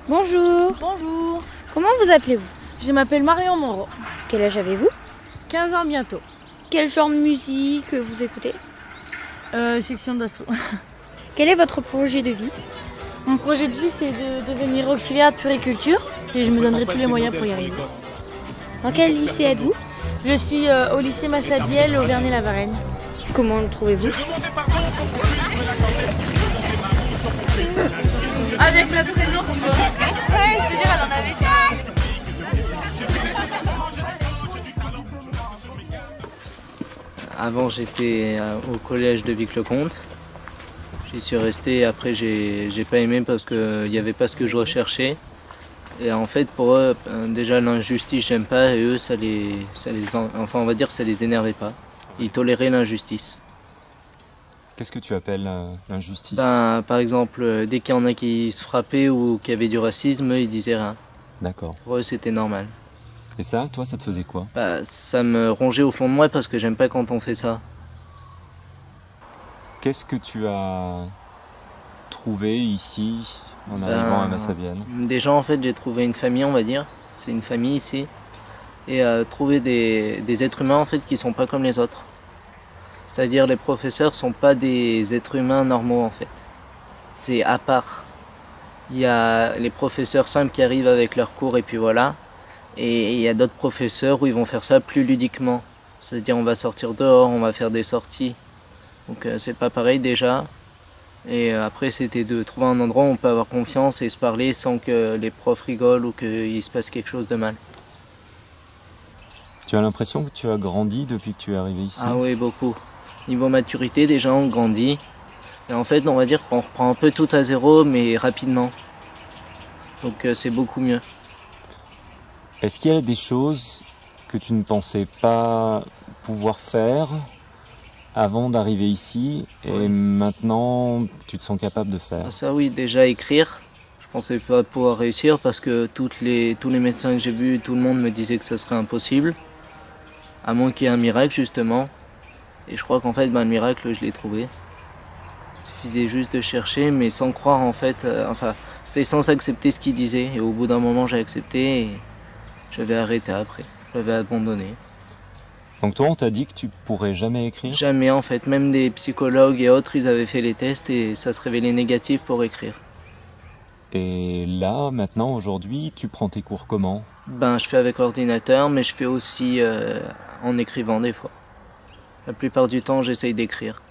Bonjour. Bonjour. Comment vous appelez-vous? Je m'appelle Marion Moreau. Quel âge avez-vous? 15 ans bientôt. Quel genre de musique vous écoutez? Section d'assaut. Quel est votre projet de vie? Mon projet de vie, c'est de devenir auxiliaire de puriculture et je me donnerai tous les moyens pour y arriver. Dans quel lycée êtes-vous? Je suis au lycée Massabielle, au Vernet-la-Varenne. Comment le trouvez-vous? Avec notre prénom, tu vois. Ouais, je te dis, elle en avait fait. Avant, j'étais au collège de Vic-le-Comte. J'y suis resté, après j'ai pas aimé parce qu'il n'y avait pas ce que je recherchais. Et en fait, pour eux, déjà l'injustice, j'aime pas, et eux, enfin, on va dire, ça les énervait pas. Ils toléraient l'injustice. Qu'est-ce que tu appelles l'injustice? Par exemple, dès qu'il y en a qui se frappaient ou qui avaient du racisme, eux, ils disaient rien. D'accord. Pour eux, c'était normal. Et ça, toi, ça te faisait quoi? Ça me rongeait au fond de moi parce que j'aime pas quand on fait ça. Qu'est-ce que tu as trouvé ici, en arrivant à Massabielle? Déjà, en fait, j'ai trouvé une famille, on va dire. C'est une famille ici. Et trouver des êtres humains, en fait, qui sont pas comme les autres. C'est-à-dire, les professeurs sont pas des êtres humains normaux, en fait. C'est à part. Il y a les professeurs simples qui arrivent avec leurs cours et puis voilà. Et il y a d'autres professeurs où ils vont faire ça plus ludiquement. C'est-à-dire, on va sortir dehors, on va faire des sorties. Donc c'est pas pareil déjà. Et après, c'était de trouver un endroit où on peut avoir confiance et se parler sans que les profs rigolent ou qu'il se passe quelque chose de mal. Tu as l'impression que tu as grandi depuis que tu es arrivé ici? Ah oui, beaucoup. Niveau maturité, déjà, on grandit. Et en fait, on va dire qu'on reprend un peu tout à zéro, mais rapidement. Donc c'est beaucoup mieux. Est-ce qu'il y a des choses que tu ne pensais pas pouvoir faire avant d'arriver ici et maintenant tu te sens capable de faire? Ça oui, déjà écrire. Je pensais pas pouvoir réussir parce que tous les médecins que j'ai vus, tout le monde me disait que ça serait impossible. À moins qu'il y ait un miracle justement. Et je crois qu'en fait, le miracle, je l'ai trouvé. Il suffisait juste de chercher, mais sans croire en fait. C'était sans accepter ce qu'ils disaient. Et au bout d'un moment, j'ai accepté et j'avais arrêté après. J'avais abandonné. Donc toi, on t'a dit que tu pourrais jamais écrire? Jamais en fait. Même des psychologues et autres, ils avaient fait les tests et ça se révélait négatif pour écrire. Et là, maintenant, aujourd'hui, tu prends tes cours comment? Je fais avec ordinateur, mais je fais aussi en écrivant des fois. La plupart du temps, j'essaye d'écrire.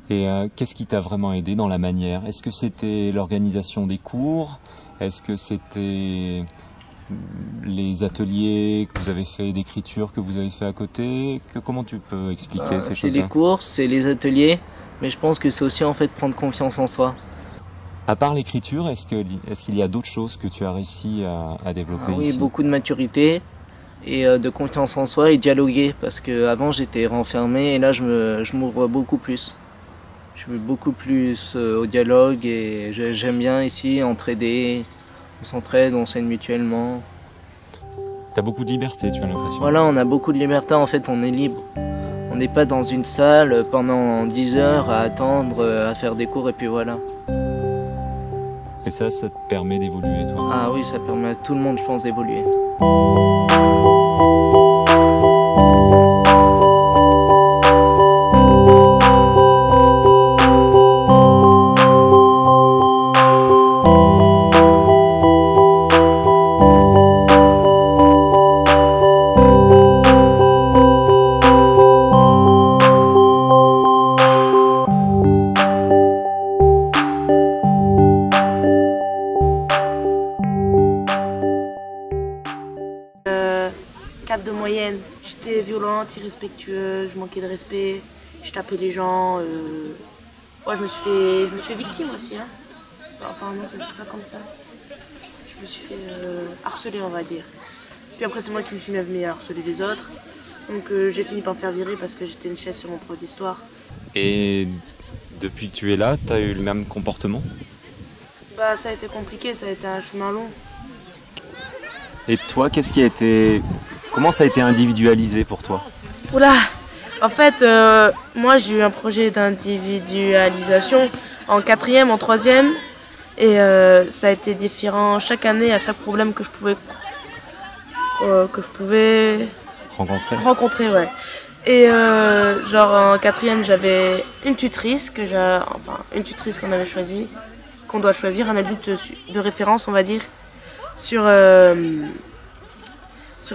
Et qu'est-ce qui t'a vraiment aidé dans la manière? Est-ce que c'était l'organisation des cours? Est-ce que c'était les ateliers que vous avez fait d'écriture que vous avez fait à côté? Comment tu peux expliquer ces choses-là? C'est les cours, c'est les ateliers, mais je pense que c'est aussi en fait prendre confiance en soi. À part l'écriture, est-ce qu'il y a d'autres choses que tu as réussi à développer Oui, ici? beaucoup de maturité et de confiance en soi et dialoguer, parce qu'avant j'étais renfermé et là je m'ouvre beaucoup plus. Je suis beaucoup plus au dialogue et j'aime bien ici entraider, on s'entraide, on s'aide mutuellement. T'as beaucoup de liberté, tu as l'impression? Voilà, on a beaucoup de liberté, en fait on est libre. On n'est pas dans une salle pendant 10 heures à attendre, à faire des cours et puis voilà. Et ça te permet d'évoluer, toi? Ah oui, ça permet à tout le monde, je pense, d'évoluer. De moyenne. J'étais violente, irrespectueuse, je manquais de respect, je tapais les gens. Ouais, je me suis fait victime aussi. Hein. Enfin, non, ça se dit pas comme ça. Je me suis fait harceler, on va dire. Puis après, c'est moi qui me suis mis à harceler les autres. Donc j'ai fini par me faire virer parce que j'étais une chaise sur mon prof d'histoire. Et depuis que tu es là, tu as eu le même comportement? Ça a été compliqué, ça a été un chemin long. Et toi, comment ça a été individualisé pour toi? Oula! En fait, moi j'ai eu un projet d'individualisation en 4e, en 3e. Et ça a été différent chaque année, à chaque problème que je pouvais rencontrer, ouais. Et genre en 4e, j'avais une tutrice qu'on avait choisie, qu'on doit choisir, un adulte de référence, on va dire, sur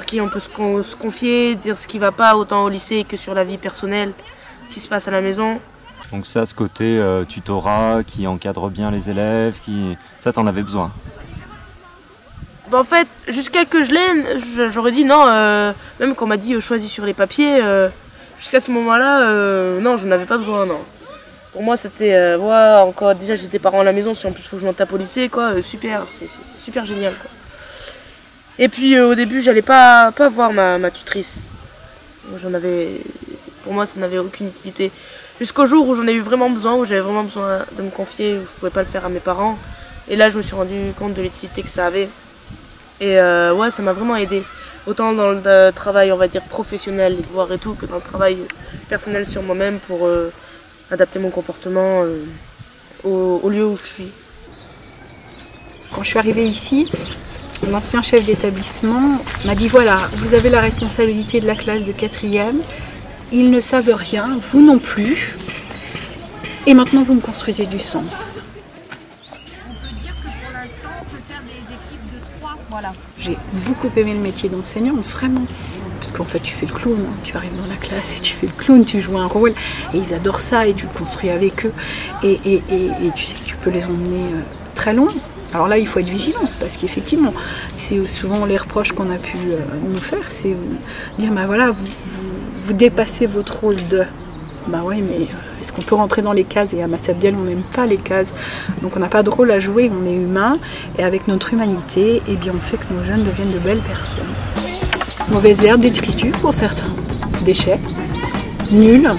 qui on peut se confier, dire ce qui va pas autant au lycée que sur la vie personnelle qui se passe à la maison. Donc ça, ce côté tutorat qui encadre bien les élèves, ça t'en avais besoin? Bah en fait, jusqu'à que je l'aie, j'aurais dit non, même quand on m'a dit choisis sur les papiers, jusqu'à ce moment-là, non, je n'avais pas besoin, non. Pour moi, c'était, encore déjà j'ai des parents à la maison, si en plus il faut que je m'en tape au lycée, quoi, super, c'est super génial, quoi. Et puis au début, j'allais pas voir ma tutrice. Pour moi, ça n'avait aucune utilité. Jusqu'au jour où j'en ai eu vraiment besoin, où j'avais vraiment besoin de me confier, où je pouvais pas le faire à mes parents. Et là, je me suis rendu compte de l'utilité que ça avait. Et ouais, ça m'a vraiment aidé. Autant dans le travail, on va dire, professionnel, les devoirs et tout, que dans le travail personnel sur moi-même pour adapter mon comportement au lieu où je suis. Quand je suis arrivée ici, l'ancien chef d'établissement m'a dit voilà, vous avez la responsabilité de la classe de 4e, ils ne savent rien, vous non plus, et maintenant vous me construisez du sens. Voilà. J'ai beaucoup aimé le métier d'enseignante, vraiment. Parce qu'en fait, tu fais le clown, hein. Tu arrives dans la classe et tu fais le clown, tu joues un rôle. Et ils adorent ça et tu le construis avec eux. Et tu sais que tu peux les emmener très loin. Alors là, il faut être vigilant. Parce qu'effectivement, c'est souvent les reproches qu'on a pu nous faire. C'est dire, bah voilà, vous dépassez votre rôle de... Bah ouais, mais est-ce qu'on peut rentrer dans les cases? Et à Massabdiel, on n'aime pas les cases. Donc on n'a pas de rôle à jouer, on est humain. Et avec notre humanité, eh bien, on fait que nos jeunes deviennent de belles personnes. Mauvaise herbe d'écriture pour certains. Déchets. Nul.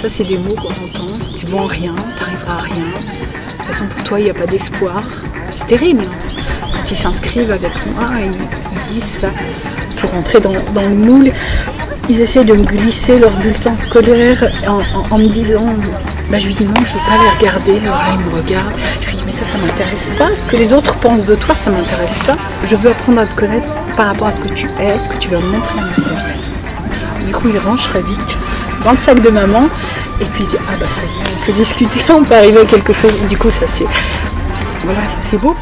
Ça, c'est des mots qu'on entend. Tu vaux rien, t'arriveras à rien. De toute façon, pour toi, il n'y a pas d'espoir. C'est terrible. Quand ils s'inscrivent avec moi, ils disent ça. Pour rentrer dans le moule, ils essaient de me glisser leur bulletin scolaire en me disant, bah, je lui dis non, je ne veux pas les regarder. Alors là, ils me regardent. Je lui dis, mais ça m'intéresse pas. Ce que les autres pensent de toi, ça m'intéresse pas. Je veux apprendre à te connaître par rapport à ce que tu es, ce que tu vas me montrer à ma sœur. Du coup, ils rangent très vite dans le sac de maman. Et puis, ils disent, ah bah ça y est, on peut discuter, on peut arriver à quelque chose. Du coup, ça c'est... Voilà, c'est beau.